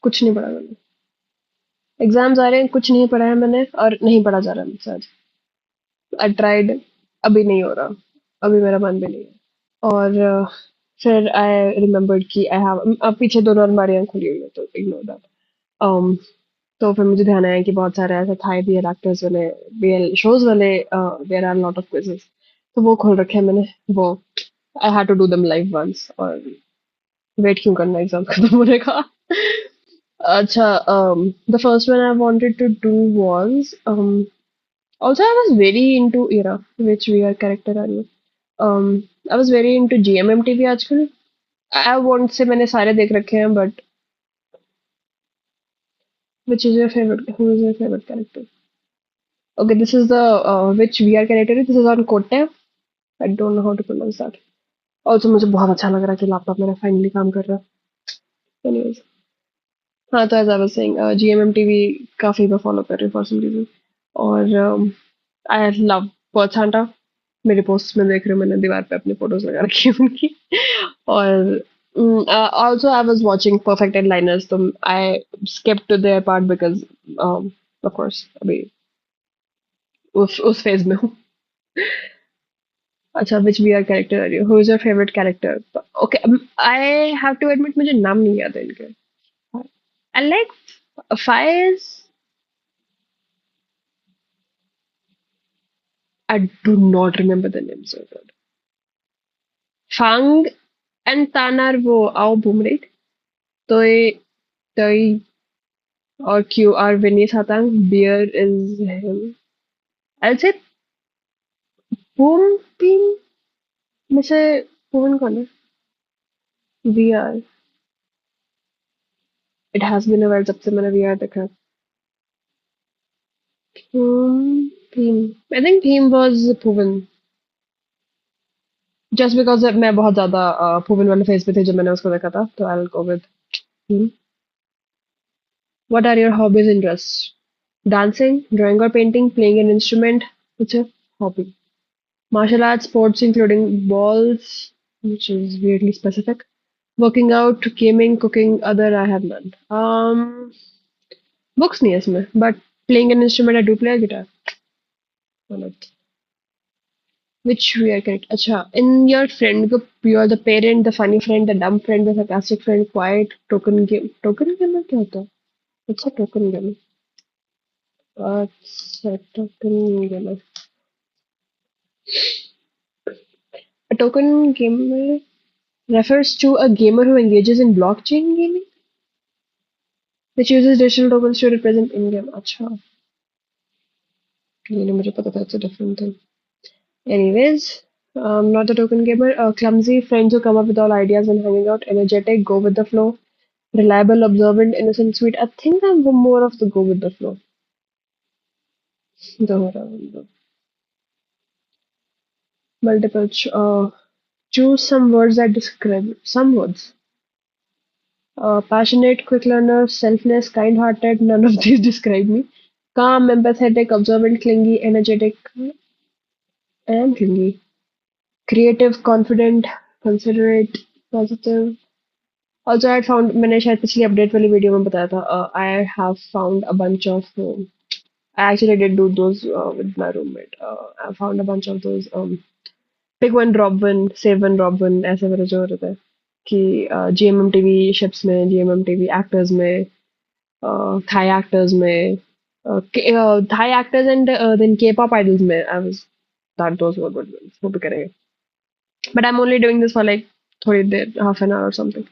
कुछ नहीं पढ़ा मैंने। एग्जाम्स आ रहे हैं, कुछ नहीं पढ़ा है मैंने और नहीं पढ़ा जा रहा मुझसे आज। आई ट्राइड, अभी नहीं हो रहा, अभी मेरा मन भी नहीं है। और फिर आई रिमेम्बर्ड कि आई हैव, अब पीछे दोनों अलमारियां खुली हुई है तो इग्नोर दैट। um, तो फिर मुझे ध्यान आया कि बहुत सारे ऐसे थाई बीएल एक्टर्स वाले, बीएल शोज वाले, there are lot of quizzes, तो वो खोल रखे हैं मैंने। वो I had to do them live once, और वेट क्यों करना एग्जाम खत्म होने का। अच्छा, the first one I wanted to do was, also I was very into era, which VR character are you? um I was very into GMMTV आजकल। I want से मैंने सारे देख रखे हैं, but which is your favorite, who is your favorite character? Okay, this is the which VR character, this is on Kotte, I don't know how to pronounce that. Also मुझे बहुत अच्छा लग रहा है कि लैपटॉप मेरा फाइनली काम कर रहा है। Anyways, हाँ, तो as I was saying, GMMTV काफी मैं फॉलो कर रही हूँ फॉर सम रीजन। और आई लव पर्थ सांटा। मेरे पोस्ट में देख रहे हो, मैंने दीवार पे अपनी फोटोज लगा रखी है उनकी। और also I was watching Perfect Liners, तो I skipped to their part because of course अभी उस फेज में हूँ। अच्छा, which VR character are you? Who is your favorite character? Okay, I have to admit मुझे नाम नहीं याद है इनके। I like Faiz. I do not remember the names of it. Fang and Tanar वो आओ boom, right? Toy Toy or QR Vinny Satang. Beer is him. I'll say boom beam में से कौन कौन है? VR. It has been a while जब से मैंने VR देखा है। Beam. I think Beam was Bhuvan. Just because मैं बहुत ज़्यादा Bhuvan वाले फेज पे थी जब मैंने उसको देखा था, तो I'll go with him. What are your hobbies and interests? Dancing, drawing or painting, playing an instrument, which is a hobby. Martial arts, sports including balls, which is weirdly specific. Working out, gaming, cooking, other I have none. Books नहीं है इसमें, but playing an instrument I do play a guitar. Why not? Which we are correct. अच्छा, in your friend group, you are the parent, the funny friend, the dumb friend, the sarcastic friend, quiet, token game. Token gamer क्या होता है? अच्छा, token gamer. अच्छा, token gamer. A token gamer refers to a gamer who engages in blockchain gaming, which uses digital tokens to represent in-game. अच्छा, ये नहीं मुझे पता था, it's a different thing. Anyways, not a token gamer. Clumsy, friends who come up with all ideas and hanging out. Energetic, go with the flow. Reliable, observant, innocent, sweet. I think I'm more of the go with the flow. The multiple. Choose some words that describe some words. Passionate, quick learner, selfless, kind-hearted. None of these describe me. Calm, empathetic, observant, clingy, energetic, and clingy. Creative, confident, considerate, positive. Also, I had found, मैंने शायद पिछली update वाली video में बताया था, I have found a bunch of, I actually did do those with my roommate. I found a bunch of those pick one drop one save one drop one ऐसे वाले जो होते हैं कि GMMTV ships में, GMMTV actors में, Thai actors में, Thai actors and then K-pop idols में, I was that those were good ones, वो भी करेंगे, but I'm only doing this for like थोड़ी देर, half an hour or something.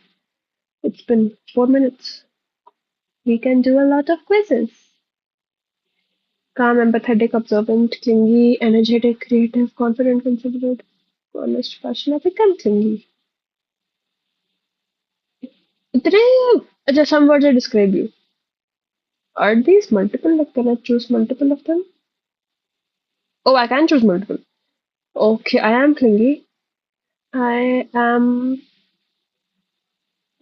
It's been 4 minutes. We can do a lot of quizzes. Calm, empathetic, observant, clingy, energetic, creative, confident, considerate, honest, passionate. I think I'm clingy. इतने अच्छा, some words that describe you. Are these multiple? Like, can I choose multiple of them? Oh, I can choose multiple. Okay, I am clingy. I am.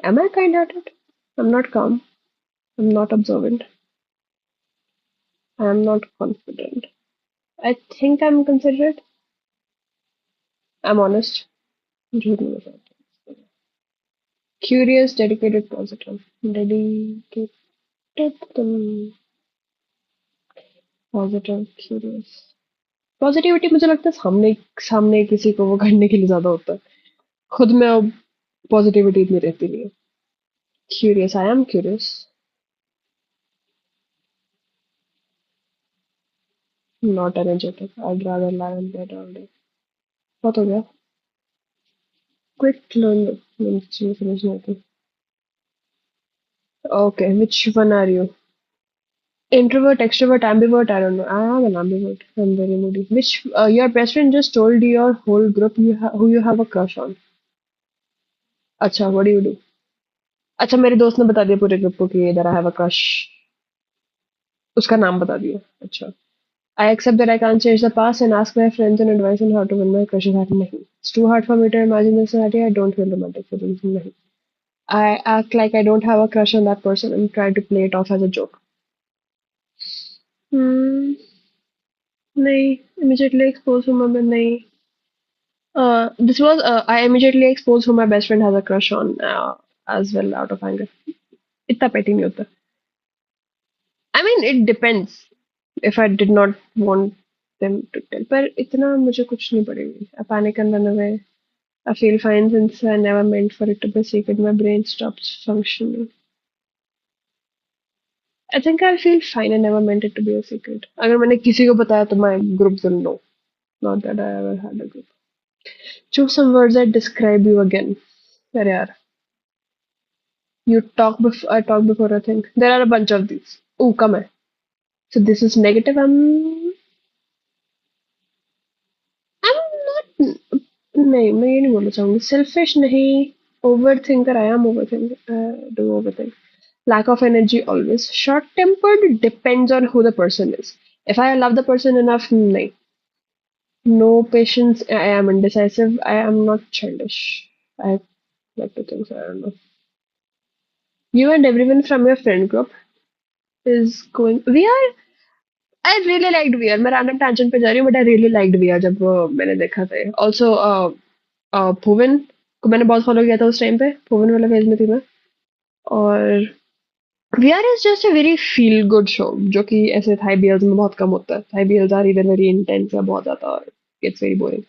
Am I kind-hearted? I'm not calm. I'm not observant. I'm not confident. I think I'm considerate. I'm honest. झूठ नहीं बोल सकती. Curious, dedicated, positive. Dedicated, positive, curious. Positivity मुझे लगता है सामने सामने किसी को वो करने के लिए ज्यादा होता है. खुद में अब पॉजिटिविटी इतनी रहती नहीं है. Curious, I am curious. Not energetic, I'd rather lie in bed all day. बहुत हो गया. क्विक लर्न चीजें समझ नहीं आती. Okay, which one are you? Introvert, extrovert, ambivert, I don't know. I am an ambivert. I'm very moody. Which your best friend just told your whole group who you have a crush on. अच्छा, what do you do? अच्छा, मेरे दोस्त ने बता दिया पूरे group को कि इधर आई हैव अ क्रश. उसका नाम बता दिया. अच्छा. I accept that I can't change the past and ask my friends and advice on how to win my crushes at nahi. It's too hard for me to imagine this scenario. I don't feel romantic feelings. Nahi. I act like I don't have a crush on that person and try to play it off as a joke. Hmm. नहीं. Immediately expose हूँ मैं नहीं. This was I immediately exposed who my best friend has a crush on as well out of anger. इतना petty नहीं होता. I mean it depends. If I did not want them to tell, पर इतना मुझे कुछ नहीं पड़ेगी. I panic and run away. I feel fine since I never meant for it to be a secret. My brain stops functioning. I think I feel fine. I never meant it to be a secret. अगर मैंने किसी को बताया तो my group will know. Not that I ever had a group. Choose some words that describe you again. अरे यार. You talk before I talk before I think. There are a bunch of these. Oh, come है. So this is negative. I'm not. नहीं, मैं ये नहीं बोलना चाहूंगी. Selfish नहीं. Overthinker. I am overthinker. Do overthink. Lack of energy always. Short tempered depends on who the person is. If I love the person enough, nahi. No patience. I am indecisive. I am not childish. I like to think so. I don't know. You and everyone from your friend group is going. We are. I really liked VR. मैं random tangent पे जा रही हूँ, but I really liked VR जब वो मैंने देखा था. Also, भुवन को मैंने बहुत फॉलो किया था उस टाइम पे. भुवन वाला फेज में थी मैं. और VR is just a very feel good show जो कि ऐसे थाई बीएल्स में बहुत कम होता है. थाई बीएल्स आर इधर वेरी इंटेंस या बहुत ज्यादा और it's very boring.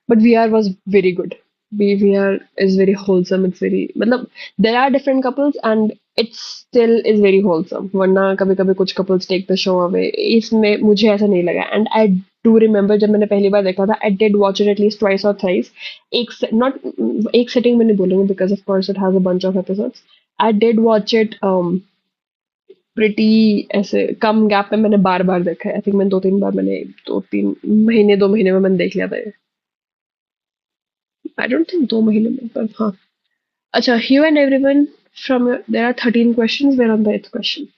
But VR was very good. VR is very wholesome. It's very मतलब there are different couples and it still is very wholesome. वरना कभी कभी कुछ couples take the show away. इसमें मुझे ऐसा नहीं लगा. And I do remember जब मैंने पहली बार देखा था, I did watch it at least twice or thrice. Not एक setting में नहीं बोलूँगी because of course it has a bunch of episodes. I did watch it pretty ऐसे कम गैप में मैंने बार बार देखा है. आई थिंक मैंने 2-3 बार मैंने 2-3 महीने 2 महीने में मैंने देख लिया था. आई डोंट थिंक 2 महीने में पर हाँ. अच्छा. You and everyone from your, there are 13 questions. We're on the 8th question.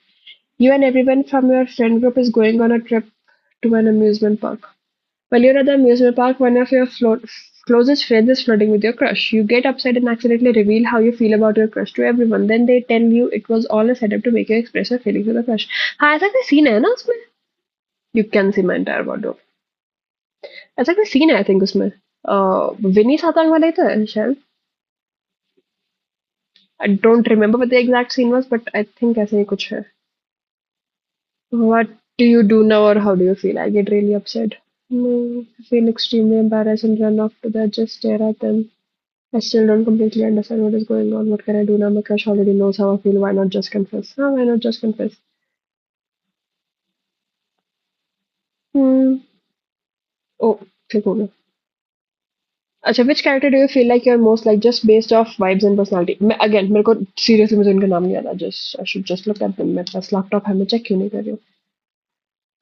You and everyone from your friend group is going on a trip to an amusement park. While you're at the amusement park, one of your closest friends is flirting with your crush. You get upset and accidentally reveal how you feel about your crush to everyone. Then they tell you it was all a setup to make you express your feelings to the crush. हाँ, ऐसा कोई scene है ना उसमें. You can see my entire wardrobe. ऐसा कोई scene है I think उसमें. विनी सातांग वाला ही तो है शायद. I don't remember what the exact scene was but I think ऐसे ही कुछ है. What do you do now or how do you feel? I get really upset. No, I feel extremely embarrassed and run off to that, just stare at them. I still don't completely understand what is going on. What can I do now? My crush already knows how I feel. Why not just confess? Oh, why not just confess? Hmm. Oh, click over. अच्छा, which character do you feel like you're most like just based off vibes and personality? Again, मेरे को seriously मुझे उनका नाम नहीं याद. I should just look at them. मेरे पास laptop है, मैं चेक क्यों नहीं कर रही हूँ.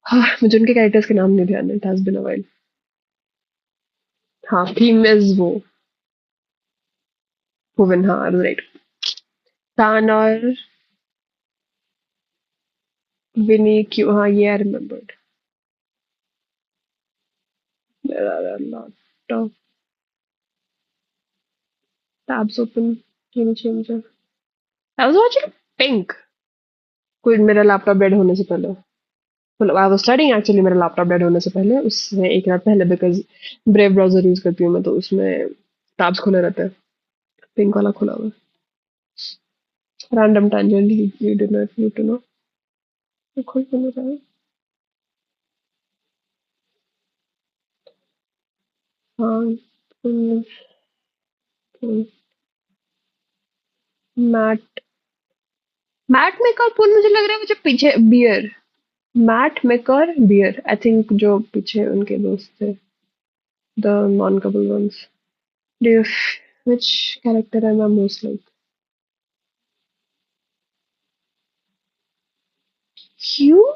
हाँ, मुझे उनके कैरेक्टर्स के नाम नहीं ध्यान. It has been a while. हाँ, थीम इज वो भुवन. हाँ, राइट. तान और विनी क्यों. हाँ, ये आई remembered. There are a lot of tabs open. Game changer. I was watching Pink. कोई मेरा लैपटॉप डेड होने से पहले. मतलब आई वाज स्टडीइंग एक्चुअली. मेरा लैपटॉप डेड होने से पहले, उससे एक रात पहले, बिकॉज ब्रेव ब्राउजर यूज करती हूँ मैं तो उसमें टैब्स खुले रहते हैं. पिंक वाला खुला हुआ है. Random tangent. You do not need to know. खोल क्यों नहीं रहा है? हाँ, मैट मैट मेकर पुल मुझे लग रहा है मुझे पीछे बियर मैट मेकर बियर आई थिंक जो पीछे उनके दोस्त थे the non-couple ones. Do you which character am I most like? Q,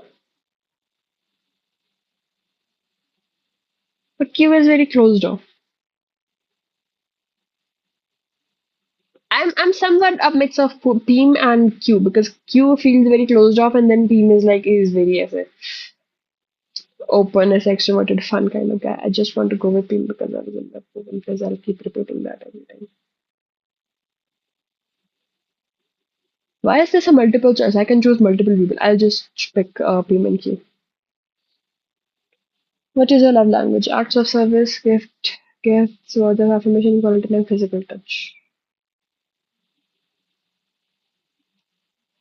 but Q is very closed off. I'm somewhat a mix of Beam and Q because Q feels very closed off and then Beam is very as a open, as extroverted, fun kind of guy. I just want to go with Beam because I was in that movie because I'll keep repeating that every time. Why is this a multiple choice? I can choose multiple people. I'll just pick Beam and Q. What is your love language? Acts of service, gifts, words of affirmation, quality, and physical touch.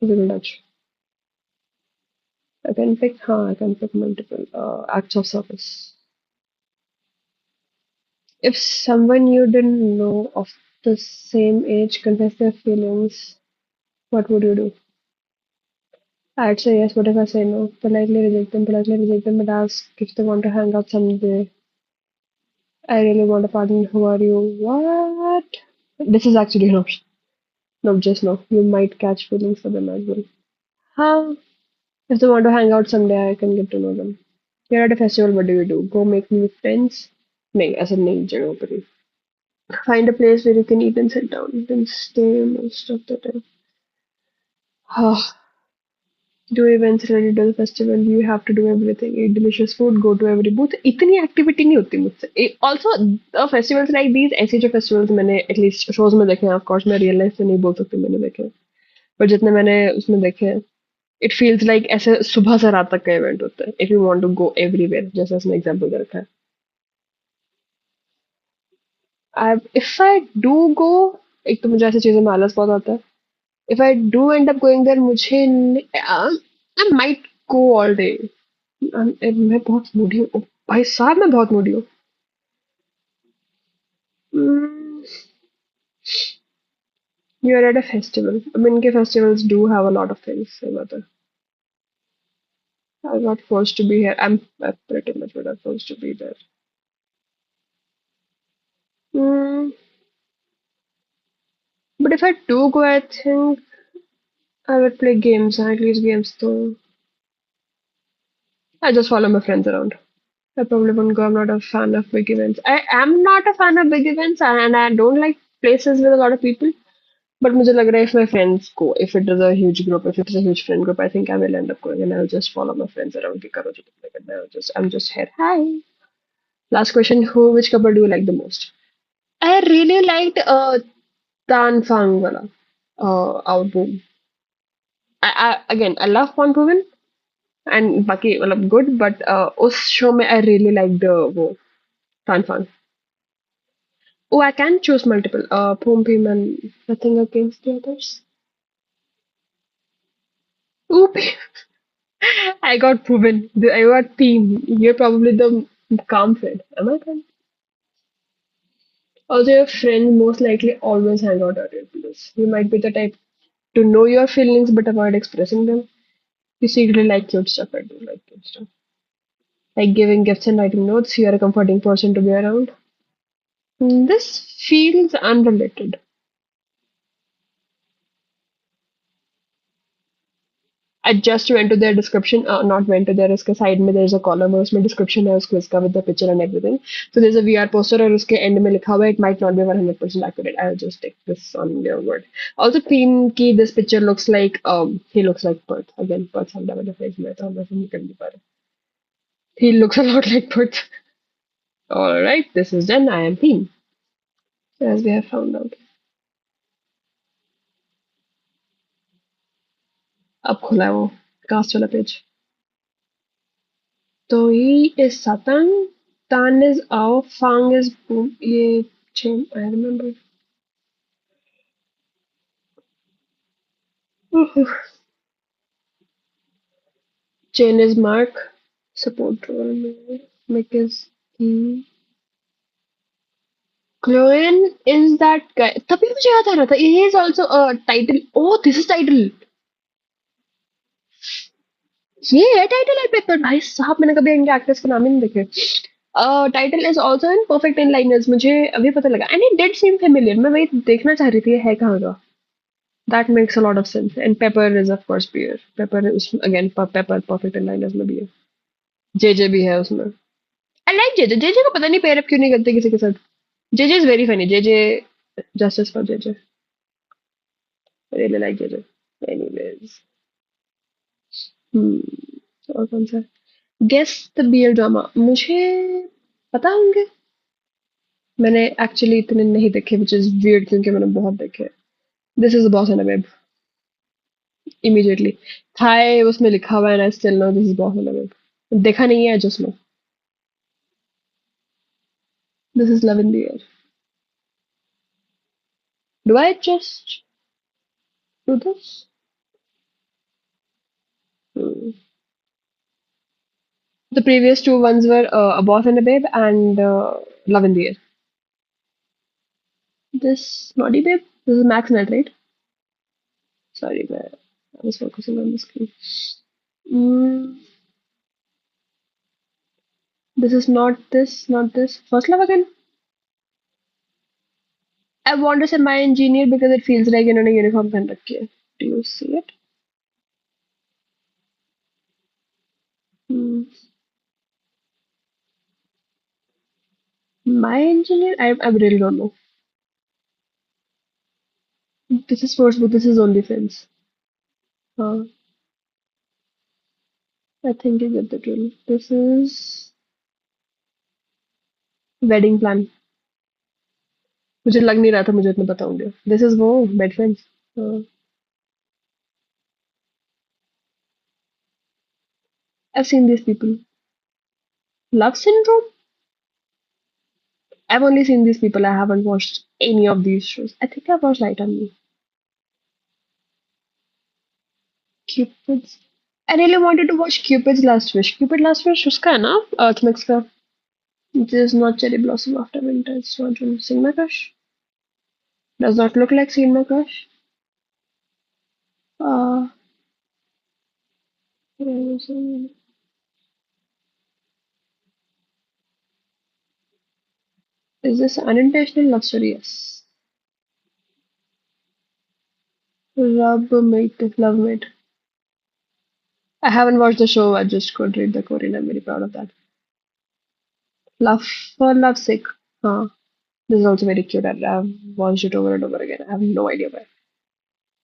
Physical touch. I can pick multiple acts of service. If someone you didn't know of the same age confess their feelings, what would you do? I'd say yes, what if I say no? Politely reject them, but ask if they want to hang out someday. I really want a partner. Who are you? What? This is actually an option. No, just no. You might catch feelings for them as well. How? If they want to hang out someday, I can get to know them. You're at a festival, what do you do? Go make new friends? नहीं ऐसा नहीं जगह पर ही. Find a place where you can eat and sit down, then stay most of the time. Do events related to the festival. You have to do everything. Eat delicious food. Go to every booth. इतनी activity नहीं होती मुझसे. Also, the festivals like these, ऐसे जो festivals मैंने at least shows में देखे हैं. Of course, मैं real life से नहीं बोल सकती मैंने देखे हैं. पर जितने मैंने उसमें देखे हैं, it feels like ऐसे सुबह से रात तक का event होता है. If you want to go everywhere, जैसे उसने example दे रखा है. If I do go, एक तो मुझे ऐसी चीजों में आलस बहुत आता है. If I do end up going there, I might go all day. मैं बहुत मूडी हूँ. ओ, भाई साहब मैं बहुत मूडी हूँ. Mm, you're at a festival. I mean, के festivals do have a lot of things. But I got forced to be here. I pretty much would have forced to be there. Mm, but if I do go, I think I would play games. At least games, though. I just follow my friends around. I probably wouldn't go. I'm not a fan of big events. I am not a fan of big events, and I don't like places with a lot of people. But मुझे लग रहा है if my friends go, if it is a huge group, if it is a huge friend group, I think I will end up going and I'll just follow my friends around. कि करो जो तुमने करना है. I'm just here. Hi. Last question. Which couple do you like the most? I really liked Tan Fang wala album. Again I love Pon Puvin and बाकी मतलब good, but उस show में I really liked वो Tan Fang. Oh, I can choose multiple. Pum Pim and nothing against the others. Oop. I got proven. I got team. You're probably the calm friend. Am I calm? Also, your friends most likely always hang out at your place. You might be the type to know your feelings but avoid expressing them. You secretly like cute stuff. I do like cute stuff. Like giving gifts and writing notes. You're a comforting person to be around. This feels unrelated. I just went to their description, not went to their उसके side में there's a column और उसमें description है उसको इसका with the picture and everything. So there's a VR poster और उसके end में लिखा हुआ है it might not be 100% accurate. I'll just take this on your word. Also theme की this picture looks like he looks like Perth. Again, Perth हमने मैंने face में तो हम ऐसे नहीं कर नहीं पा रहे. He looks a lot like Perth. All right, this is done. I am theme as we have found out. अब खुला है वो cast वाला page. So he is Satang, Tan is Ao, Fang is Boom. I remember. Chain is Mark. Support role. Mick is की Chloe is that guy. तभी मुझे याद आ रहा था. He is also a title. Oh, this is title. ये है title है paper भाई साहब मैंने कभी इनके एक्टर्स के नाम ही नहीं देखे title is also in perfect in liners मुझे अभी पता लगा and it did seem familiar मैं वही देखना चाह रही थी ये है कहाँ का that makes a lot of sense and paper is of course beer paper उस again paper perfect in liners में भी है जेजे भी है उसमें आई लाइक जेजे जेजे को पता नहीं पेयर अप क्यों नहीं करते किसी के साथ JJ is very funny JJ justice for JJ really like JJ anyways और कौन सा गेस द बीयर ड्रामा मुझे पता होंगे मैंने एक्चुअली इतने नहीं देखे विच इज वियर्ड क्योंकि मैंने बहुत देखे this is boss and a babe immediately था उसमें लिखा हुआ है ना still no this is boss and a babe देखा नहीं है just no this is love in the air do I just do this the previous two ones were a boss and a babe and love in the air this naughty babe this is max net right sorry man I was focusing on the screen mm, this is not this first love again I want to say my engineer because it feels like इन्होंने uniform पहन रखी है. Do you see it? Hmm. My engineer? I really don't know. This is first, but this is only friends. Uh, I think you get the drill. This is wedding plan. मुझे लग नहीं रहा था मुझे इतना बताऊंगे. This is वो bed friends. Uh, I've seen these people. Love syndrome? I've only seen these people. I haven't watched any of these shows. I think I've watched Light on Me. Cupid's. I really wanted to watch Cupid's Last Wish. Cupid Last Wish उसका है ना? Earthmix का. It is not Cherry Blossom After Winter. It's not from Sing My Crush. Does not look like Sing My Crush. Uh, is this unintentional love story? Yes. Love Mate. Love Mate. I haven't watched the show. I just could read the Korean. I'm very proud of that. Love for love's sake. Huh. This is also very cute. I've watched it over and over again. I have no idea why.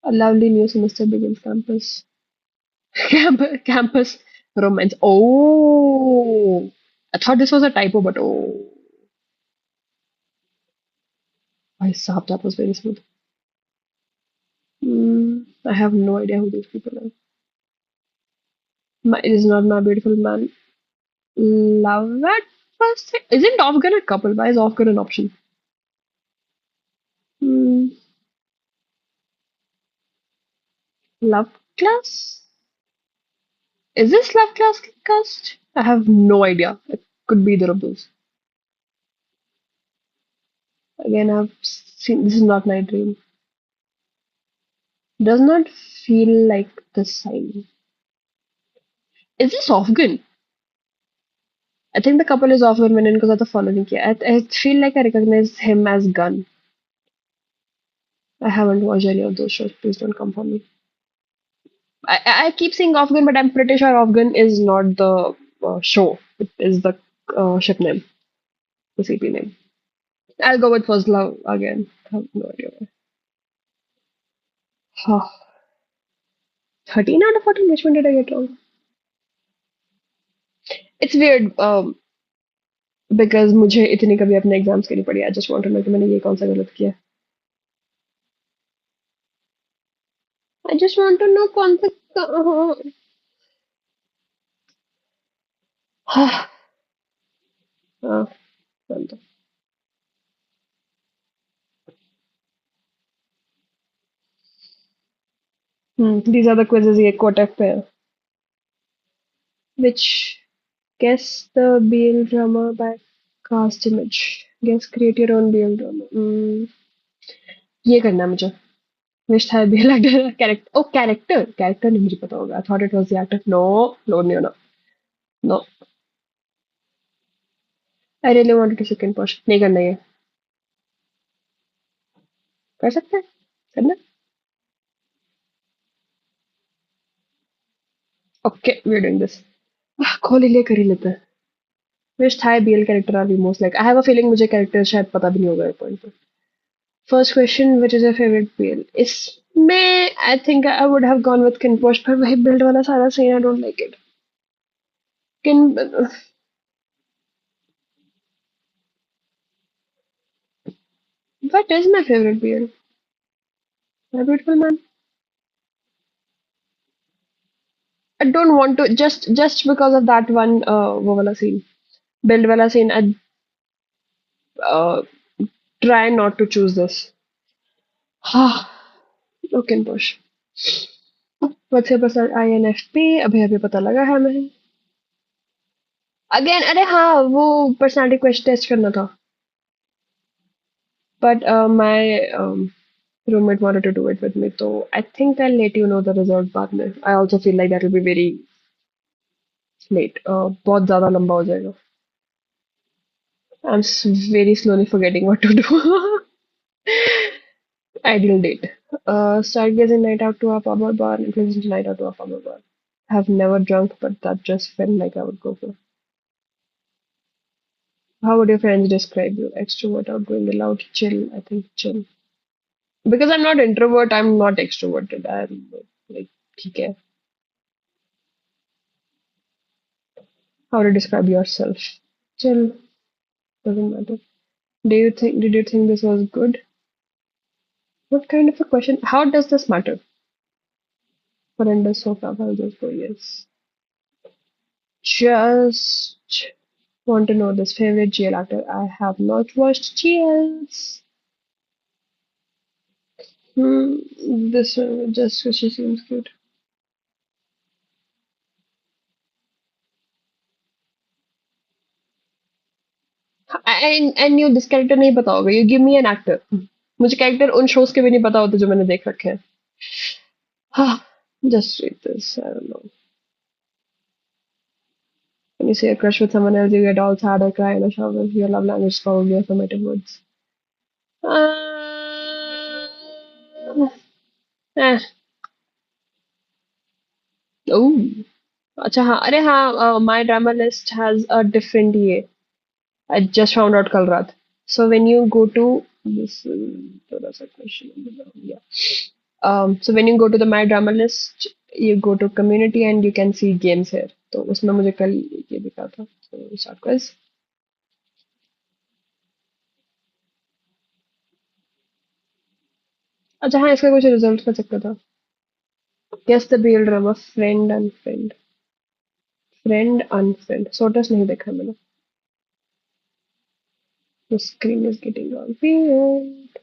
A lovely new semester begins campus. Campus romance. Oh, I thought this was a typo, but oh, I saw that was very smooth. I have no idea who these people are. It is not my beautiful man. Love at first sight. Isn't Afghan a couple? Why is Afghan an option? Hmm, love class? Is this love class cast? I have no idea. It could be either of those. Again, I've seen this is not my dream. Does not feel like the sign. Is this Afghan? I think the couple is Afghan मैंने इनको ज़्यादा follow नहीं किया. I feel like I recognize him as Gun. I haven't watched any of those shows. Please don't come for me. I keep saying Afghan, but I'm pretty sure Afghan is not the show. It is the ship name, the CP name. I'll go with First Love again. I have no idea why. 13 out of 14? Which one did I get wrong? It's weird because मुझे इतनी कभी अपने exams के लिए पड़ी. I just want to know कि मैंने ये कौन सा गलत किया. I just want to know कौन सा हाँ हाँ चल दो. These are the quizzes ये quote पे है. Which guess the BL drama by cast image. Guess create your own BL drama. ये करना है मुझे. Wish था BL actor character. Oh character नहीं मुझे पता होगा. I thought it was the actor. No, no. No. I really wanted to second push. नहीं करना ये. कर सकते हैं? करना? Okay, we're doing this. खोल ही ले कर ही लेते हैं. Wish था BL character are the most like. I have a feeling मुझे character शायद पता भी नहीं होगा एक point पे. First question, which is your favorite BL? इसमें I think I would have gone with Kin Posh, पर वही build वाला सारा scene I don't like it. Kin, what is my favorite BL? My Beautiful Man. I don't want to just because of that one वो वाला scene, build वाला scene. I uh, try not to choose this. Oh, Kin Posh. What's your percent INFP? अभी पता लगा है हमें. Again, अरे हाँ वो personality question test करना था. But my roommate wanted to do it with me, so I think I'll let you know the result बाद में. I also feel like that will be very late. बहुत ज़्यादा लंबा हो जाएगा. Very slowly forgetting what to do. Ideal date. Stargazing night out to a pub or bar, and Pleasant night out to a pub or bar. Have never drunk, but that just felt like I would go for. How would your friends describe you? Extrovert, outgoing, loud, chill? I think chill. Because I'm not introvert, I'm not extroverted. I'm like, ठीक है. How to describe yourself? Chill, doesn't matter. Did you think this was good? What kind of a question? How does this matter? Surrender so far, I'll just go yes. Just want to know this favorite GL actor. I have not watched GLs. This one, just because she seems cute. I knew this character नहीं पता होगा. You give me an actor. मुझे character उन shows के भी नहीं पता होते जो मैंने देख रखे हैं. Just read this. I don't know. When you say a crush with someone else, you get all sad or cry in a shower. Your love language is probably affirmative words. Eh. Oh. अच्छा हाँ अरे हाँ my drama list has a different ये. I just found out कल रात. So when you go to this थोड़ा सा question yeah. So when you go to the my drama list, you go to community and you can see games here. तो उसमें मुझे कल ये दिखा था. So we start quiz. अच्छा हाँ इसका कुछ रिजल्ट का चक्कर था. Guess the BL drama friend unfriend. Friend unfriend. Sotus नहीं देखा मैंने. The screen is getting all weird.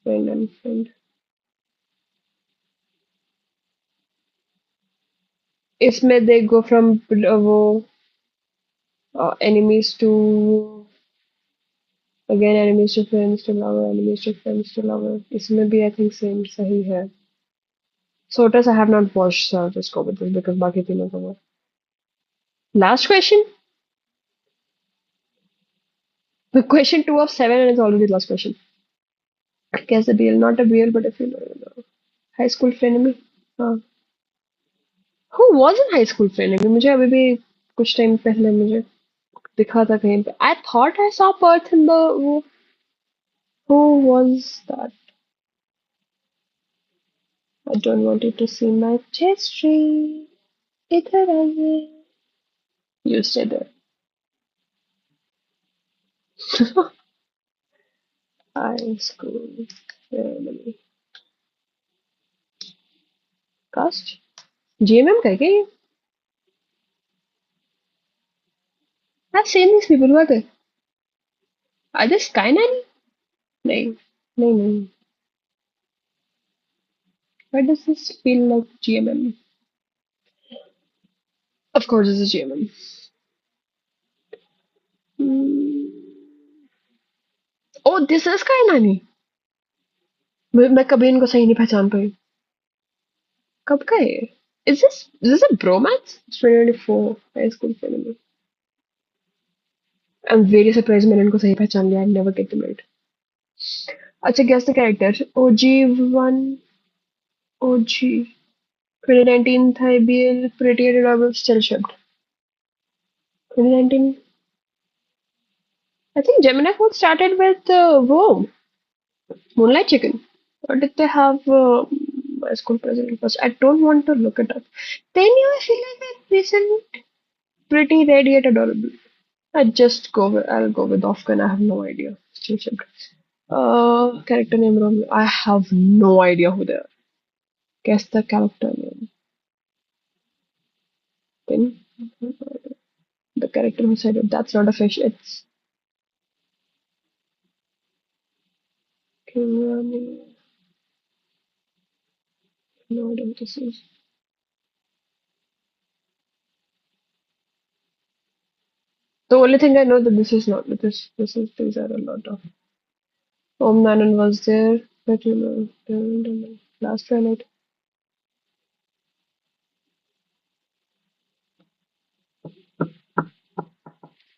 Friend unfriend. इसमें they go from वो enemies to again enemies to friends to lover enemies to friends to lover. इसमें भी I think same सही है. Sotus I have not watched, so I'll just go with this because बाकी तीनों का वो. Last question. The question 2 of 7 and it's already the last question. Guess the BL, not a BL, but if you know. High school friend में. हाँ. Who was in high school friend में? मुझे अभी भी कुछ टाइम पहले मुझे दिखा था कहीं पे. I thought I saw Perth in the वो. Who was that? I don't want you to see my history. इधर आइए. You stay there. High school family. Cast? GMM का है क्या ये? I've seen these people. What है? Are they Sky Nanny? नहीं. नहीं नहीं. Why does this feel like GMM? Of course, this is GMM. Hmm. Oh, this is Kainani. मैं कभी इनको सही नहीं पहचान पाई. कब का है ये? Is this a bromance? It's 2024 high school film. I'm very surprised मैंने इनको सही पहचान लिया. I never get them right. अच्छा, guess the character. OG1, OG. 2019 था ABL, Pretty and Adorable, Still Shipped. 2019. I think Gemini Food started with Moonlight Chicken. Or did they have my school president first? I don't want to look it up. Then you I feel like that recent Pretty Red Yet Adorable. I'll go with Ofcon. I have no idea. Still Shipped. Character name Romeo. I have no idea who they are. Guess the character name. Then the character who said it. That's not a fish. It's Kimani. No, I don't this is. The only thing I know that this is not this. This is these are a lot of. Om Nanan was there, but last Twilight.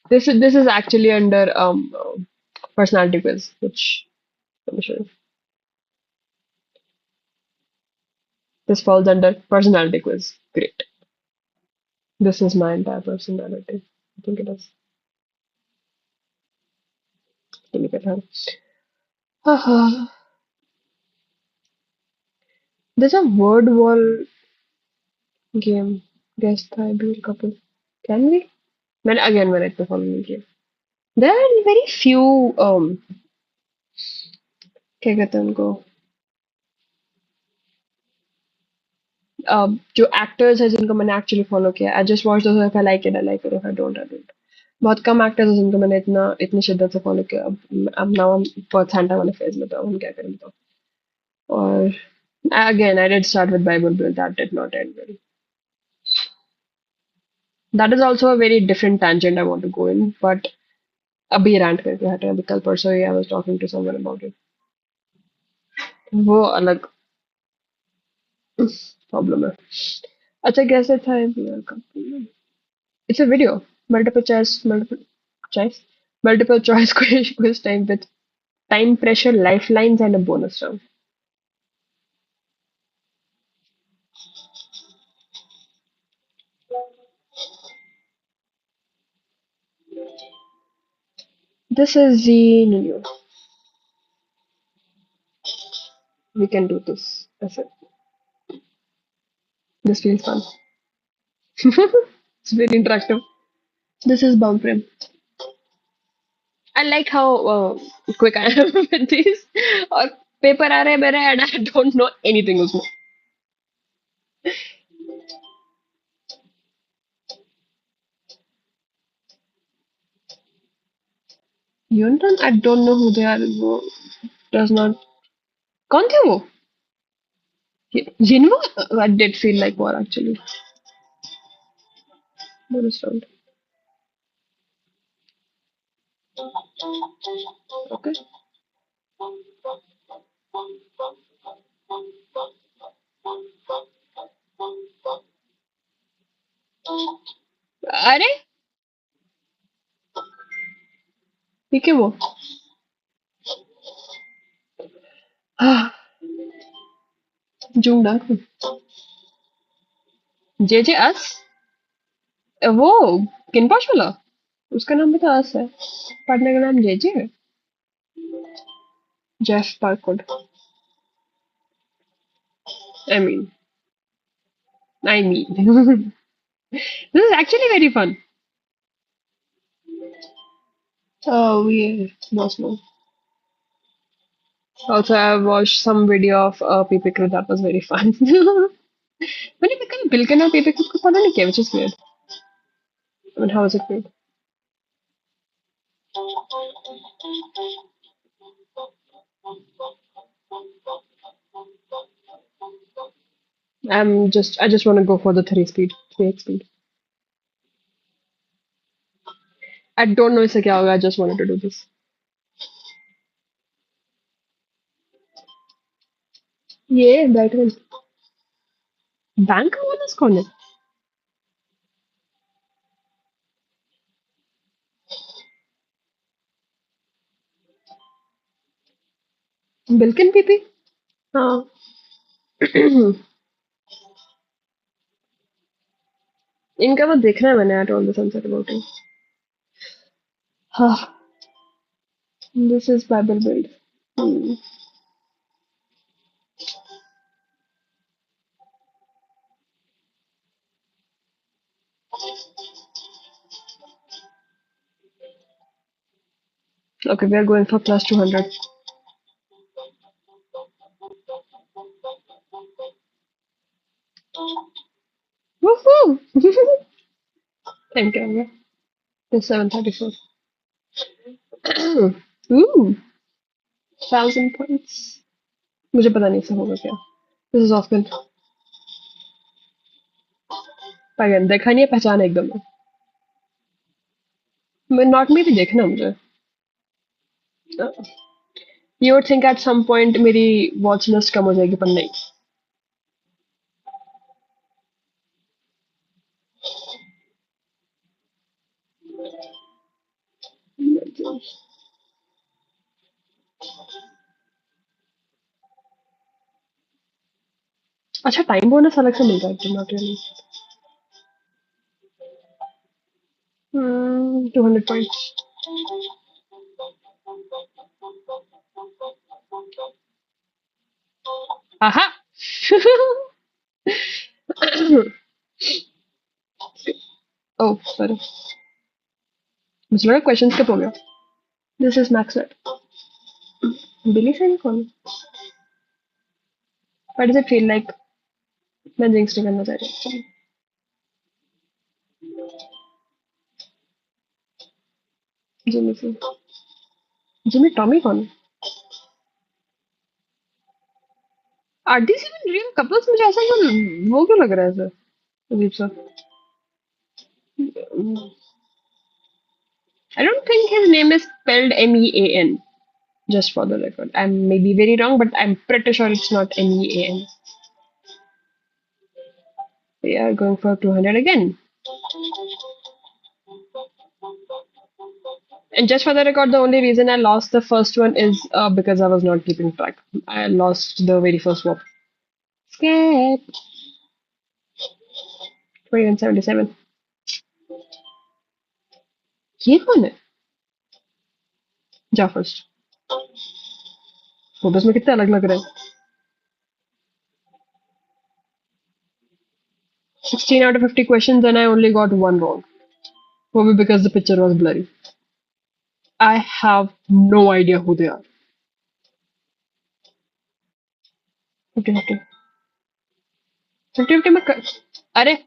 This is actually under personality quiz, which I'm sure this falls under personality quiz. Great. This is my entire personality. I think it is. Let me get her. There's a word wall game. Guess the ideal couple. Can we? When I perform in game. There are very few क्या कहते हैं उनको जो actors है जिनको मैंने actually follow किया. I just watch those. If I like it I like it, if I don't I don't. बहुत कम एक्टर्स हैं जिनको मैंने इतनी शिद्दत से फॉलो किया. अब नाउ हम बहुत सैंटा वाले फेज में. तो हम क्या करें बताओ. और again I did start with Bible Bill. That did not end well. That is also a very different tangent I want to go in, but अभी rant करके हटे. अभी कल परसों ही I was talking to someone about it. वो अलग problem है. अच्छा, कैसे था ये? It's a video. Choice, multiple choice quiz time with time pressure, lifelines, and a bonus round. This is the new. We can do this. That's it. This feels fun. It's very interactive. This is bound frame. I like how quick I am with these. और paper आ रहे हैं मेरे and I don't know anything उसमें. Yuntan, I don't know who they are. वो does not. कौन थे वो? Jinwo? I did feel like war actually. Bonus round. Okay. अरे ठीक है वो. जूंगडाक. जे अस. वो किनपॉश वाला. उसका नाम भी तो अस है. पार्टनर का नाम जे है. Jeff Parkwood. I mean I mean this is actually very fun. Oh yeah, boss mom. Also, I watched some video of PP Crew. That was very fun. मैंने कभी बिल्किन और PP Crew को follow नहीं किया, which is weird. I mean, how is it weird? I just want to go for the 3x speed. I don't know इससे क्या होगा. I just wanted to do this. ये बैटमैन बैंक का bonus कौन है? बिल्किन PP. हाँ. इनका वो देखना है मैंने. At all the sunset about it. हाँ. This is Bible build. Hmm. Okay, we are going for plus 200. Woohoo! Thank you. It's 734. Ooh, 1000 points. मुझे पता नहीं इससे होगा क्या. This is often. Again, देखा नहीं है पहचान एकदम. नॉट में भी देखना मुझे. You would think at some point मेरी watch list कम हो जाएगी पर नहीं. अच्छा टाइम बोनस अलग से मिलता है. Not really. 200 points. Aha! Oh, sorry. मुझे लगा क्वेश्चन स्किप हो गया. This is max wait. Billy से नहीं कौन. What does it feel like. मैं जिंक्स नहीं करना चाह रही. जिमी से. जिमी टॉमी कौन. Are these even real couples. मुझे ऐसा क्यों वो क्यों लग रहा है. ऐसा अजीब सा. I don't think his name is spelled Mean. Just for the record, I may be very wrong, but I'm pretty sure it's not Mean. We are going for 200 again. And just for the record, the only reason I lost the first one is because I was not keeping track. I lost the very first one. Skip. 2177. ये कौन है? जा first. Photos में कितना अलग लग रहा है. 16 out of 50 questions and I only got one wrong. Probably because the picture was blurry. I have no idea who they are. 50-50. 50-50 में अरे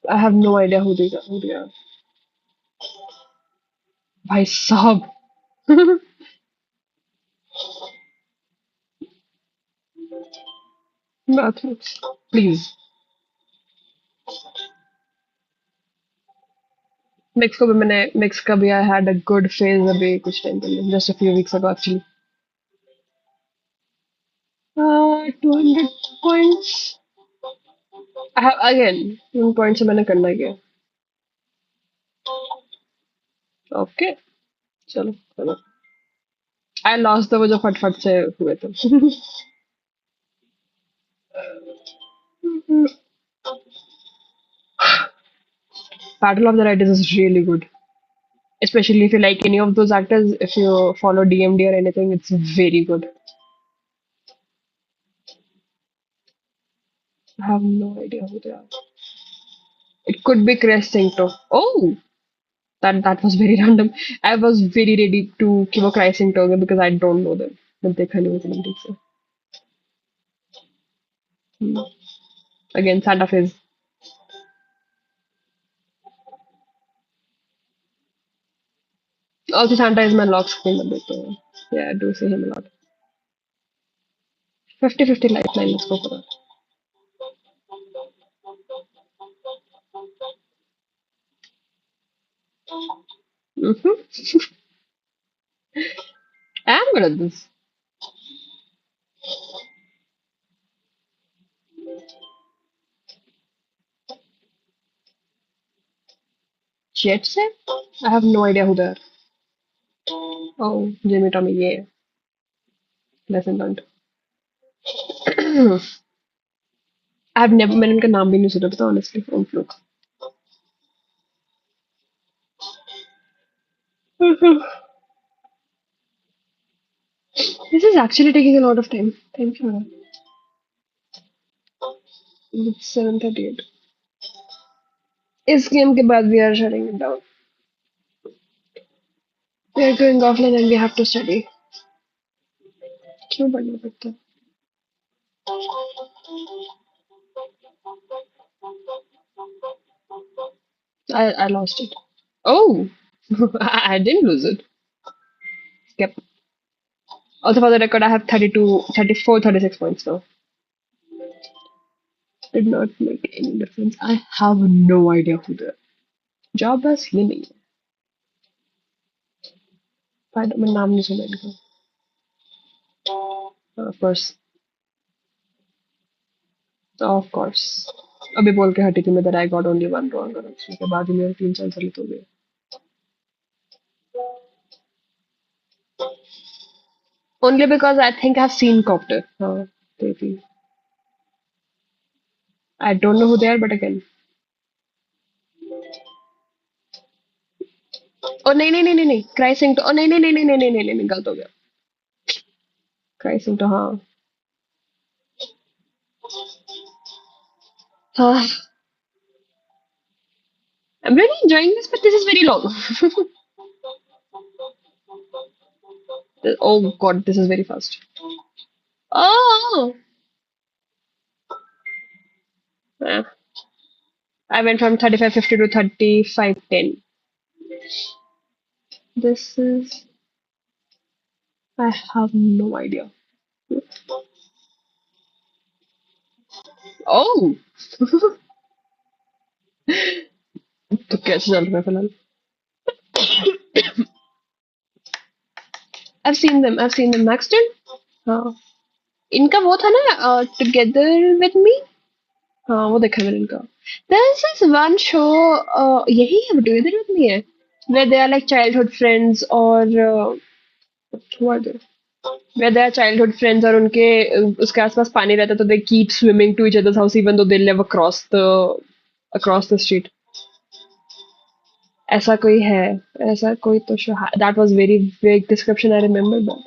I have no idea who they are. भाई साहब. Mathematics. Please. Mix को भी मैंने mix का भी I had a good phase अभी कुछ टाइम पहले. Just a few weeks ago actually. 200 points. I have again. उन points से मैंने करना क्या. Okay. चलो चलो. I lost the वो जो फटफट से हुए थे. Battle of the Writers is really good. Especially if you like any of those actors, if you follow DMD or anything, it's very good. I have no idea who they are. It could be Chris Singto. Oh, that was very random. I was very ready to give a Chris Singto because I don't know them. But they kind of didn't so. Again, Santa Fe. Also, Santa is my lock screen a bit. So yeah, I do see him a lot. 50-50 lifeline. Let's go for that. Mm-hmm. I'm good at this. Jet set? I have no idea who they are. Oh, Jimmy Tommy. Yeah, lesson learned. I've never मैंने इनका नाम भी नहीं सुना पता honestly on fluke. This is actually taking a lot of time. Thank you. It's 7:38. इस game के बाद we are shutting it down. We are going offline and we have to study. क्यों पढ़ना पड़ता है? I lost it. Oh, I didn't lose it. Skip. Also for the record, I have 32, 34, 36 points now. Did not make any difference. I have no idea who the job was ही नहीं है. मैं नाम नहीं सुना इनका. Of course, of course. अभी बोल के हटी थी मैं that I got only one wrong और उसके बाद ही मेरे 3 4 सेलेक्ट हो गए. Only because I think I've seen Copter. हाँ, maybe. I don't know who they are, but again. ओ नहीं नहीं नहीं नहीं नहीं क्राई सिंह तो ओ नहीं नहीं नहीं नहीं नहीं नहीं नहीं नहीं गलत हो गया. क्राई सिंह तो हाँ. हाँ. I'm really enjoying this, but this is very long. Oh god, this is very fast. Oh, uh, I went from 35:50 to 35:10. This is. I have no idea. Oh, तो कैसे चल रहा है फिलहाल? I've seen them. I've seen them. Maxton? हाँ. इनका वो था ना Together with Me. हाँ वो देखा मैंने इनका. There's this one show यही है Together with Me है. Where they are like childhood friends or what are they? Where they are childhood friends और उनके उसके आसपास पानी रहता है तो they keep swimming to each other's house even though they'll never across the street. ऐसा कोई है. ऐसा कोई तो show. That was very vague description I remember but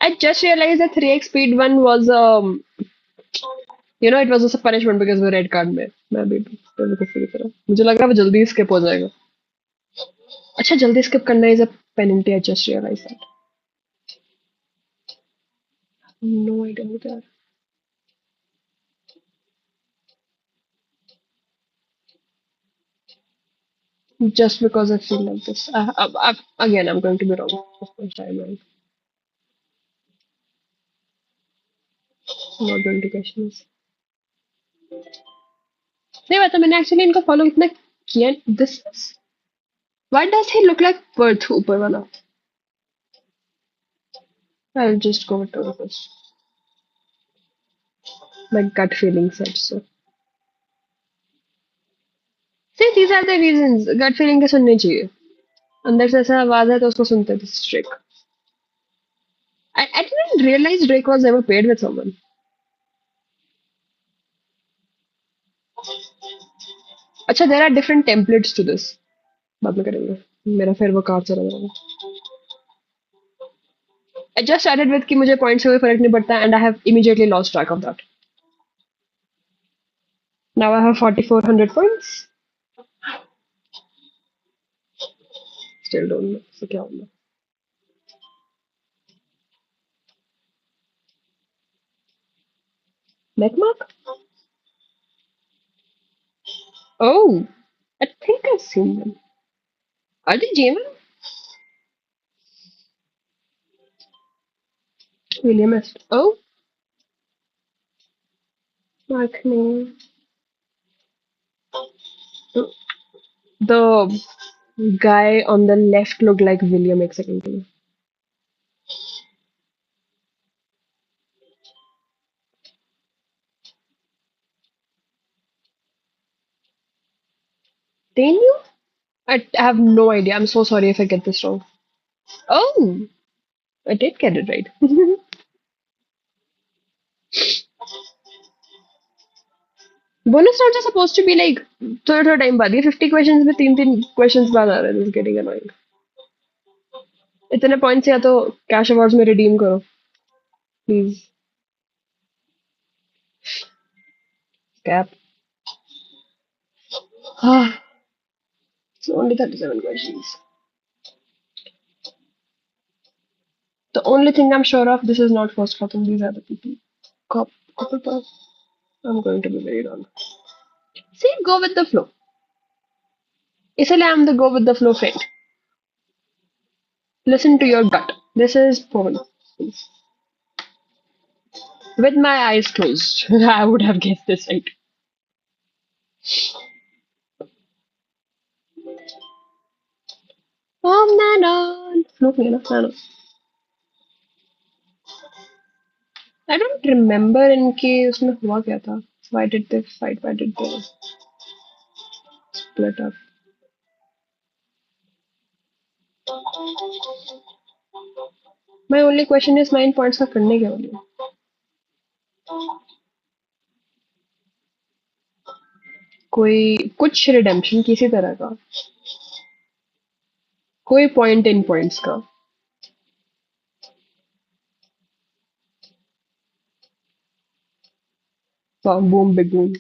I just realized that 3x speed one was it was just a punishment because वो red card में मैं भी बेवकूफी की तरह मुझे लग रहा है वो जल्दी स्किप हो जाएगा. अच्छा जल्दी स्किप करना is a penalty. I just realize that. No idea who they are. Just because I feel like this. Again, I'm going to be wrong. Of course, I'm right. I'm not going to question this. नहीं पता मैंने actually इनको follow इतना किया. This is why does he look like Perth ऊपर वाला. I will just go with this. My gut feeling said so. See, these are the reasons. Gut feeling के सुननी चाहिए. अंदर से ऐसा आवाज है तो उसको सुनते थे streak. I didn't realize Drake was ever paired with someone. अच्छा there are different templates to this. बाद में करेंगे. मेरा फिर वो कार चला जाएगा. I just started with कि मुझे points से कोई फर्क नहीं पड़ता and I have immediately lost track of that. Now I have 4400 points. Still don't know. So क्या होगा? Mechmark? Oh, I think I've seen them. Are they Jamin? William Est. Oh, acne. The guy on the left looked like William एक second के लिए. Didn't you? I have no idea. I'm so sorry if I get this wrong. Oh, I did get it right. Bonus rounds are supposed to be like थोड़ा थोड़ा time बाद. ये 50 questions में तीन तीन questions बाद आ रहा है. This is getting annoying. इतने points या तो cash awards में redeem करो, please. Cap. Ah, it's only 37 questions. The only thing I'm sure of, this is not first Khatam. These are the people. Couple pass. I'm going to be very wrong. See, go with the flow. इसलिए I'm the go with the flow friend. Listen to your gut. This is porn. With my eyes closed, I would have guessed this right. Oh man, on. Flow नहीं है ना? हाँ, no. I don't remember इनके उसमें हुआ क्या था. Why did they fight? Why did they split up? My only question is 9 points का करने क्या वाली है? कोई कुछ redemption किसी तरह का. कोई point in points का. Boom, big boom.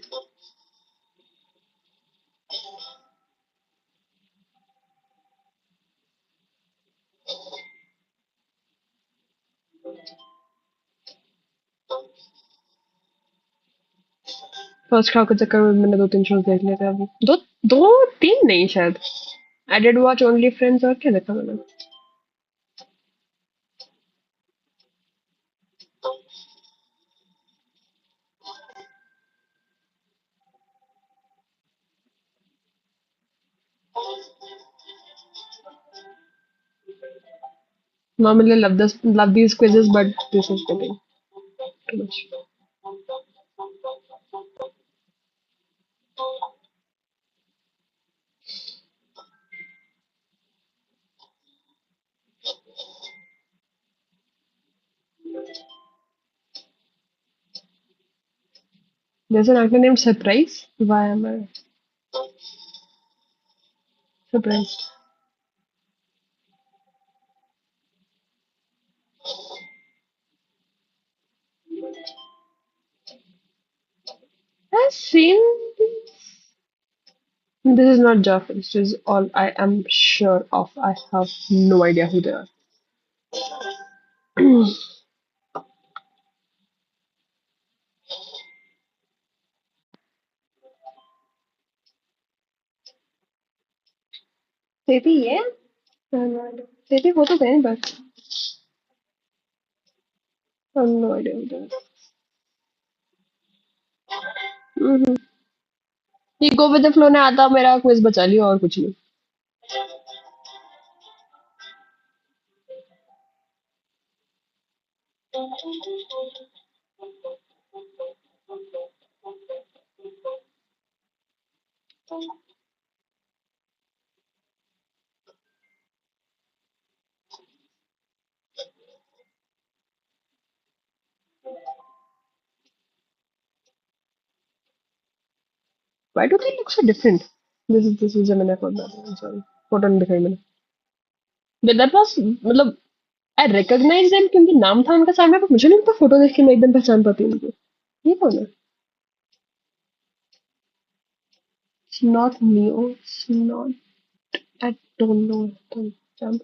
First crowd के चक्कर में मैंने दो तीन शोज देख लिए थे अभी. दो दो तीन नहीं शायद. I did watch only friends और क्या देखा मैंने. Normally love these quizzes, but this is getting too much. There's an actor named Surprise. Why am I surprised? I've seen this is not Jaffa. This is all I am sure of. I have no idea who they are. Maybe yeah. I have no idea. Maybe हो तो गए but I have no idea who they are. हम्म. ये go with the flow ने आता मेरा quiz बचा लिया और कुछ नहीं. Why do they look so different? This is a मैंने फोटो. I'm sorry. फोटो नहीं दिखाई मैंने. But that was मतलब I recognize them क्योंकि नाम था उनका सामने पर मुझे नहीं लगता फोटो देख के मैं एकदम पहचान पाती हूँ उनको. ये कौन है? It's not Neo. It's not. I don't know. Don't jump.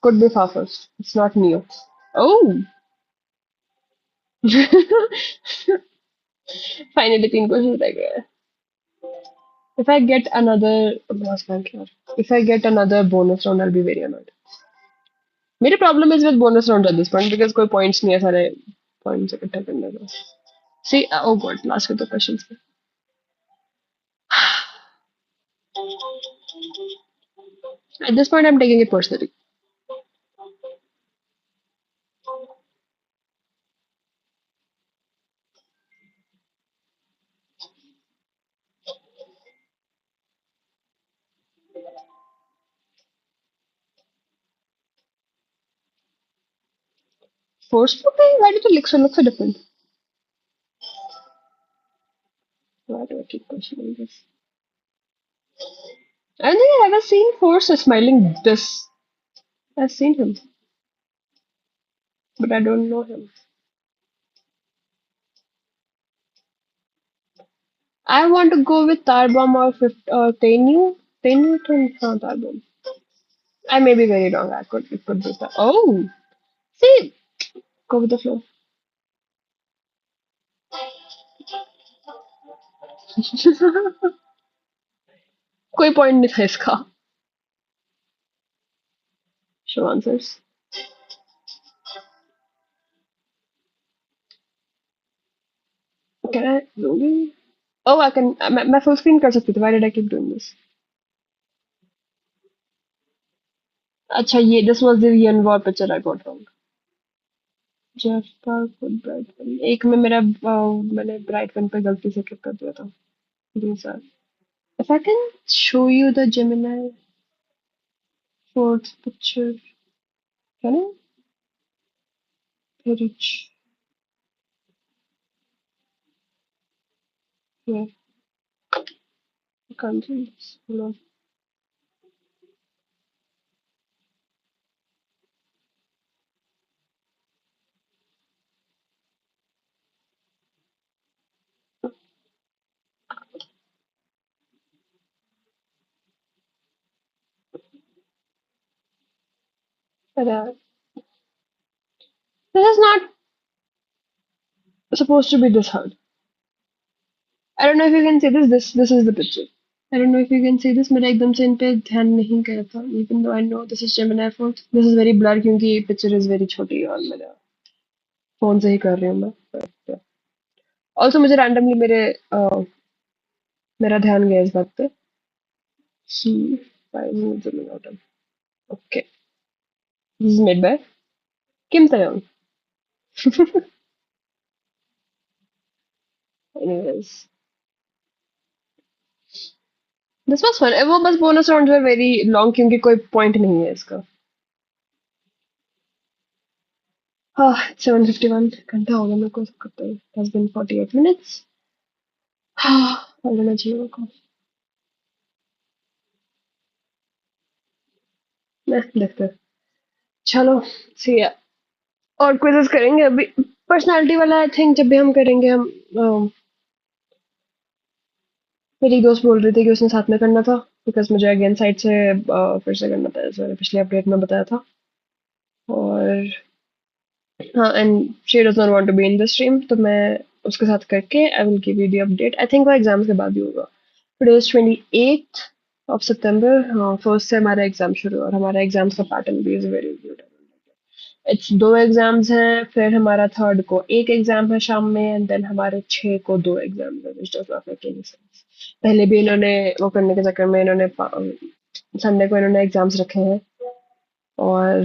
Could be far first. It's not Neo. Oh. Finally तीन क्वेश्चन रह गए. If I get another if I get another bonus round, I'll be very annoyed. मेरी problem is with bonus round at this point because कोई points नहीं है सारे points इकट्ठे करने को. See, oh god, last के दो questions पे. At this point, I'm taking it personally. Forceful thing? Why did it look so different? Why do I keep questioning this? I don't think I've ever seen Force smiling this. I've seen him, but I don't know him. I want to go with Tarbomb or Tenyu. Tenyu to Tarbomb. I may be very wrong. It could be that. Oh, see, go with the flow. कोई point नहीं था इसका. Show answers. Can I really? Oh, I can. मैं full screen कर सकती थी. Why did I keep doing this? अच्छा ये this was the Yan War picture I got wrong. Jeff park bright one एक में मेरा मैंने ब्राइट वन पे गलती से क्लिक कर दिया था. These are. If I can show you the Gemini fourth picture, can I? Rich. Yeah, I can't see this. Hold on. But, this is not supposed to be this hard. I don't know if you can see this. This is the picture. I don't know if you can see this. मेरा एकदम से इन पे ध्यान नहीं गया था. Even though I know this is Gemini fourth. This is very blur क्योंकि ये picture is very छोटी और मेरा फोन से ही कर रही हूँ मैं. But, yeah. Also मुझे randomly मेरा ध्यान गया इस बात पे. See, why is it zooming out? Okay, this is made by Kim Taeyong. Anyways, this was fun. वो बस bonus rounds were very long क्योंकि कोई point नहीं है इसका. हाँ, 7:51 घंटा हो गया मेरे को करते हुए. It has been 48 minutes. हाँ, हो जाना चाहिए मेरे को. देखते हैं. चलो, see ya. और quizzes करेंगे अभी. Personality वाला I think जब भी हम करेंगे हम मेरी दोस्त बोल रही थी कि उसने साथ में करना था बिकॉज मुझे अगेन साइड से फिर से करना था जैसे मैंने पिछले अपडेट में बताया था. और हाँ and she does not want to be in the stream तो मैं उसके साथ करके I will give you the update. I think वो एग्जाम्स के बाद ही होगा. टुडे इज 28th ऑफ सितंबर. हाँ फर्स्ट से हमारा एग्जाम शुरू है और हमारा एग्जाम्स का पैटर्न भी इज वेरी गुड. इट्स दो एग्जाम्स हैं फिर हमारा थर्ड को एक एग्जाम है शाम में एंड देन हमारे 6 को दो एग्जाम है which does not make any sense. पहले भी इन्होंने वो करने के चक्कर में इन्होंने संडे को इन्होंने एग्जाम्स रखे हैं और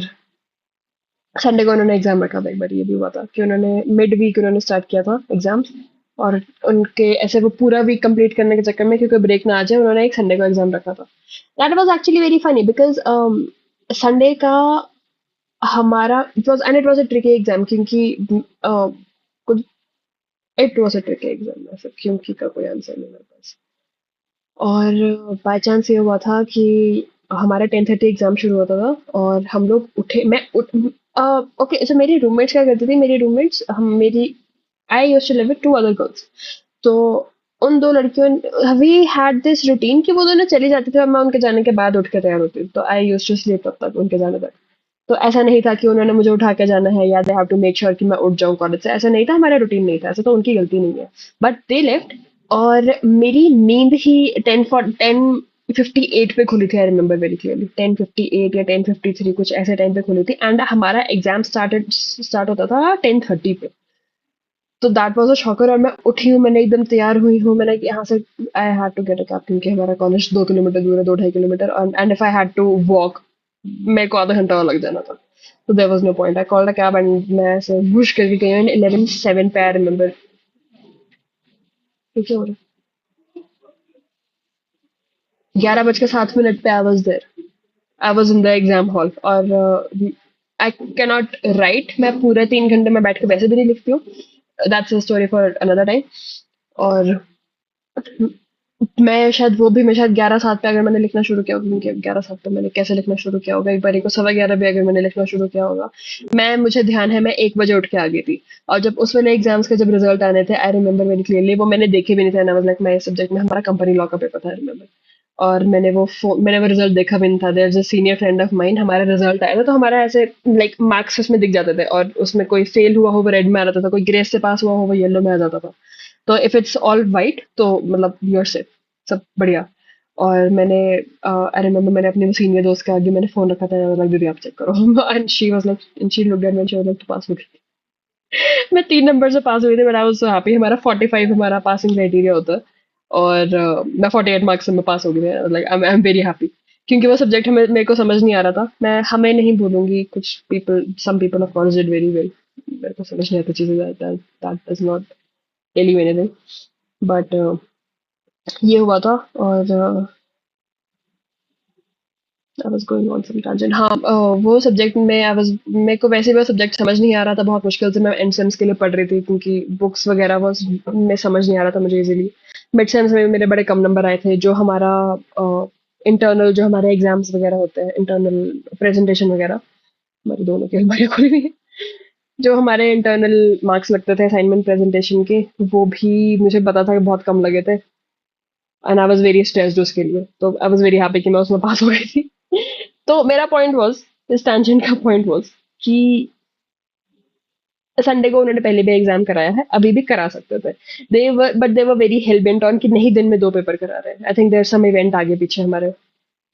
संडे को उन्होंने एग्जाम रखा था. एक बार ये भी हुआ था कि उन्होंने मिड वीक उन्होंने स्टार्ट किया था एग्जाम्स और उनके ऐसे वो पूरा वीक कंप्लीट करने के चक्कर में क्योंकि ब्रेक ना आ जाए उन्होंने एक संडे को एग्जाम रखा था. That was actually very funny because Sunday का हमारा it was a tricky exam क्योंकि कुछ it was a tricky exam. ऐसे क्योंकि का कोई आंसर नहीं मेरे पास. और बाय चांस ये हुआ था कि हमारा 10:30 एग्जाम शुरू होता था और हम लोग उठे मैं ओके सो मेरी रूममेट्स क्या करती थी. मेरी रूममेट्स हम मेरी I used to live with two other girls. तो उन दो लड़कियों वी हैड दिस रूटीन कि वो दोनों चली जाती थी और मैं उनके जाने के बाद उठ के तैयार होती थी. तो आई यूज्ड टू स्लीप तब तक उनके जाने तक. तो ऐसा नहीं था कि उन्होंने मुझे उठा के जाना है या they have to make sure कि मैं उठ जाऊं कॉलेज से. ऐसा नहीं था. हमारा रूटीन नहीं था. ऐसा तो उनकी गलती नहीं है बट दे लेफ्ट और मेरी नींद ही 10:58 पे खुली थी। आई रिमेम्बर वेरी क्लियरली 10:58 या 10:53 कुछ ऐसे टाइम पे खुली थी, एंड हमारा एग्जाम स्टार्ट होता था 10:30 पे। तो दैट वाज अ शॉकर, और मैं उठी हूँ, मैंने एकदम तैयार हुई हूँ, मैंने यहाँ से I had to get a cab क्योंकि हमारा कॉलेज 2 किलोमीटर दूर है, 2 ढाई kilometre, and if I had to walk मेरे को आधा घंटा और लग जाना था। तो there was no point, I called a cab and मैं ऐसे वुश करके गई हूँ 11:07 पे। आई रिमेम्बर ठीक है, 11:07 पे I was there, I was in the exam hall. और आई कैन नॉट राइट, मैं पूरे 3 घंटे में बैठ के वैसे भी नहीं लिखती हूँ, that's a story for another time. और मैं शायद 11:07 पे अगर मैंने लिखना शुरू किया होगा, क्योंकि 11:07 पे मैंने कैसे लिखना शुरू किया होगा, एक बार को 11:15 भी अगर मैंने लिखना शुरू किया होगा। मुझे ध्यान है मैं 1 बजे उठ के आ गई थी। और जब उस वाले एग्जाम्स के जब रिजल्ट आने थे, आई रिमेम्बर वेरी क्लियरली, वो मैंने देखे भी नहीं थे, लाइक मैं इस सब्जेक्ट में, हमारा कंपनी लॉ का पेपर था, आई रिमेम्बर। और मैंने वो रिजल्ट देखा भी नहीं था। There is a senior friend of mine, हमारा रिजल्ट आया था तो हमारा ऐसे लाइक मार्क्स उसमें दिख जाते थे, और उसमें कोई फेल हुआ हो वो रेड में आ जाता था, कोई ग्रेस से पास हुआ हो वो येलो में आ जाता था। तो इफ इट्स ऑल वाइट तो मतलब यूर सेफ, सब बढ़िया। और आई रिमेम्बर मैंने अपने सीनियर दोस्त के आगे मैंने फोन रखा था, लाइक दीदी आप चेक करो and she was like, and she looked at me, she was like pass हो गई। मैं 3 नंबर से पास हुई थी, but I was so happy. हमारा 45 हमारा पासिंग क्राइटेरिया होता है, और मैं 48 मार्क्स से मैं पास हो गई, like I am very happy. क्योंकि वो सब्जेक्ट हमें मेरे को समझ नहीं आ रहा था। मैं हमें नहीं बोलूंगी, कुछ people, some people of course did very well, मेरे को समझ नहीं आती चीजें, that does not tell you anything. But ये हुआ था। और I was going on some tangent. हाँ, वो सब्जेक्ट में आई वाज, मेरे को वैसे भी वो सब्जेक्ट समझ नहीं आ रहा था, बहुत मुश्किल से मैं एंड सेम्स के लिए पढ़ रही थी, क्योंकि बुक्स वगैरह वो में समझ नहीं आ रहा था मुझे इजीली। मिड सेम्स में मेरे बड़े कम नंबर आए थे। जो हमारा इंटरनल, जो हमारे एग्जाम्स वगैरह होते हैं, इंटरनल प्रेजेंटेशन वगैरह, हमारी दोनों की अलमारियाँ खुली हुई हैं। जो हमारे इंटरनल मार्क्स लगते थे असाइनमेंट प्रेजेंटेशन के, वो भी मुझे पता था कि बहुत कम लगे थे, and I was very stressed उसके लिए। तो आई वाज वेरी हैप्पी कि मैं उसमें पास हो गई थी। तो मेरा पॉइंट वाज, इस टेंशन का पॉइंट वाज कि संडे को उन्होंने पहले भी एग्जाम कराया है, अभी भी करा सकते थे। They were very hell bent on कि नहीं, दिन में 2 पेपर करा रहे हैं। I think there some event आगे पीछे हमारे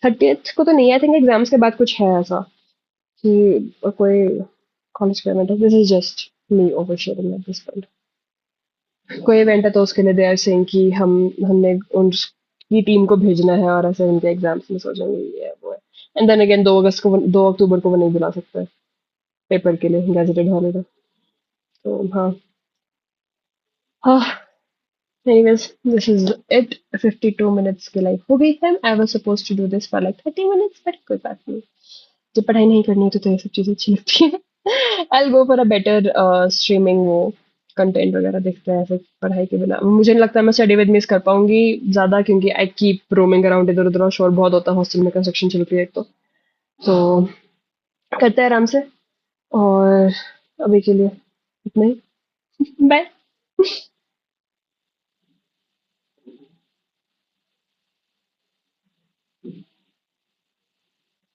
30th को तो नहीं, आई थिंक एग्जाम्स के बाद कुछ है ऐसा कि कोई कॉलेज का इवेंट है। This is just me over sharing at this point. कोई इवेंट है तो उसके लिए दे आर सेइंग कि हमने उनकी टीम को भेजना है, और ऐसे उनके एग्जाम्स में सोचेंगे ये है वो है। एंड देन अगेन 2 अक्टूबर को वो नहीं बुला सकते पेपर के लिए, गैजेटेड हॉलीडे। तो हाँ, हाँ। Anyways, this is it. 52 minutes की लाइफ हो गई है। I was suppose to do this for like 30 minutes, but कोई बात नहीं। जब पढ़ाई नहीं करनी है तो ये सब चीजें अच्छी लगती है। I go for a better streaming, वो कंटेंट वगैरह देखते हैं ऐसे। पढ़ाई के बिना मुझे नहीं लगता मैं स्टडी विद मिस कर पाऊंगी ज्यादा, क्योंकि आई कीप रोमिंग अराउंड इधर उधर, और शोर बहुत होता है हॉस्टल में, कंस्ट्रक्शन चल रही है एक तो करते हैं आराम से। और अभी के लिए इतना ही, बाय।